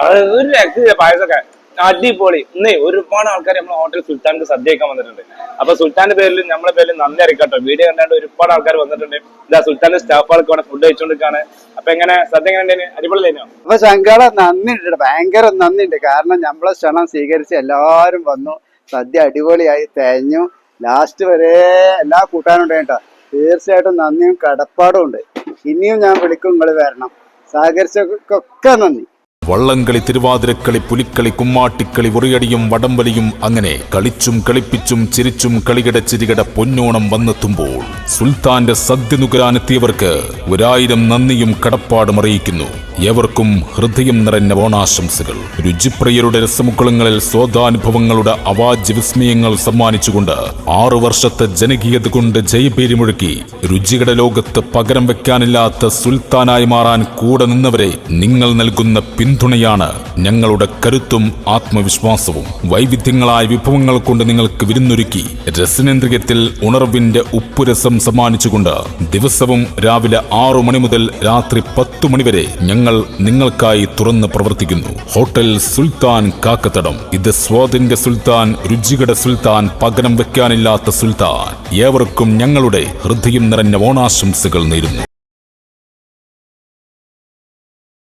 അത് ഒരു രക്ഷ പായസമൊക്കെ അടിപൊളി. ഇന്നേ ഒരുപാട് ആൾക്കാർ നമ്മളെ ഹോട്ടൽ സുൽത്താനിക്ക് സദ്യ കഴിക്കാൻ വന്നിട്ടുണ്ട്. അപ്പൊ സുൽത്താന്റെ പേരിൽ നമ്മളെ പേരിൽ നന്ദി അറിയിക്കട്ടോ. വീഡിയോ കണ്ടാണ്ട് ഒരുപാട് ആൾക്കാർ വന്നിട്ടുണ്ട്. ഇതാ സുൽത്താന്റെ സ്റ്റാഫുകൾക്ക് അവിടെ ഫുഡ് കഴിച്ചുകൊണ്ടിരിക്കാണ്. അപ്പൊ എങ്ങനെ സദ്യ എങ്ങനെ അടിപൊളിയായിരുന്നോ? അപ്പൊ ശങ്കാള നന്ദിണ്ട്, ഭയങ്കര നന്ദിണ്ട്. കാരണം നമ്മളെ ക്ഷണം സ്വീകരിച്ച് എല്ലാവരും വന്നു. സദ്യ അടിപൊളിയായി തേഞ്ഞു. ലാസ്റ്റ് വരെ എല്ലാ കൂട്ടാനും കേട്ടോ. തീർച്ചയായിട്ടും നന്ദിയും കടപ്പാടും ഉണ്ട്. ഇനിയും ഞാൻ വിളിക്കും, നിങ്ങൾ വരണം. സഹകരിച്ചൊക്കെ നന്ദി. വള്ളംകളി, തിരുവാതിരക്കളി, പുലിക്കളി, കുമ്മാട്ടിക്കളി, ഉറിയടിയും വടംവലിയും അങ്ങനെ കളിച്ചും കളിപ്പിച്ചും ചിരിച്ചും കളികട ചിരികട പൊന്നോണം വന്നെത്തുമ്പോൾ സുൽത്താന്റെ സദ്യ നുകരാനെത്തിയവർക്ക് 1000 നന്ദിയും കടപ്പാടും അറിയിക്കുന്നു. ഏവർക്കും ഹൃദയം നിറഞ്ഞ ഓണാശംസകൾ. രുചിപ്രിയരുടെ രസമുക്കളങ്ങളിൽ സ്വാദാനുഭവങ്ങളുടെ അവാജ്യ വിസ്മയങ്ങൾ സമ്മാനിച്ചുകൊണ്ട് 6 വർഷത്തെ ജനകീയത കൊണ്ട് ജയപേരിമുഴക്കി രുചിയുടെ ലോകത്ത് പകരം വെക്കാനില്ലാത്ത സുൽത്താനായി മാറാൻ കൂടെ നിന്നവരെ നിങ്ങൾ നൽകുന്ന പിന്തുണയാണ് ഞങ്ങളുടെ കരുത്തും ആത്മവിശ്വാസവും. വൈവിധ്യങ്ങളായ വിഭവങ്ങൾ കൊണ്ട് നിങ്ങൾക്ക് വിരുന്നൊരുക്കി രസനേന്ദ്രിയത്തിൽ ഉണർവിന്റെ ഉപ്പുരസം സമ്മാനിച്ചുകൊണ്ട് ദിവസവും രാവിലെ 6 മണി മുതൽ രാത്രി 10 മണി വരെ ഞങ്ങൾ നിങ്ങൾക്കായി തുറന്ന് പ്രവർത്തിക്കുന്നു. ഹോട്ടൽ സുൽത്താൻ കാക്കത്തടം. ഇത് സ്വാദിന്റെ സുൽത്താൻ, രുചിയുടെ സുൽത്താൻ, പകരം വെക്കാനില്ലാത്ത സുൽത്താൻ. ഏവർക്കും ഞങ്ങളുടെ ഹൃദയം നിറഞ്ഞ ഓണാശംസകൾ നേരുന്നു.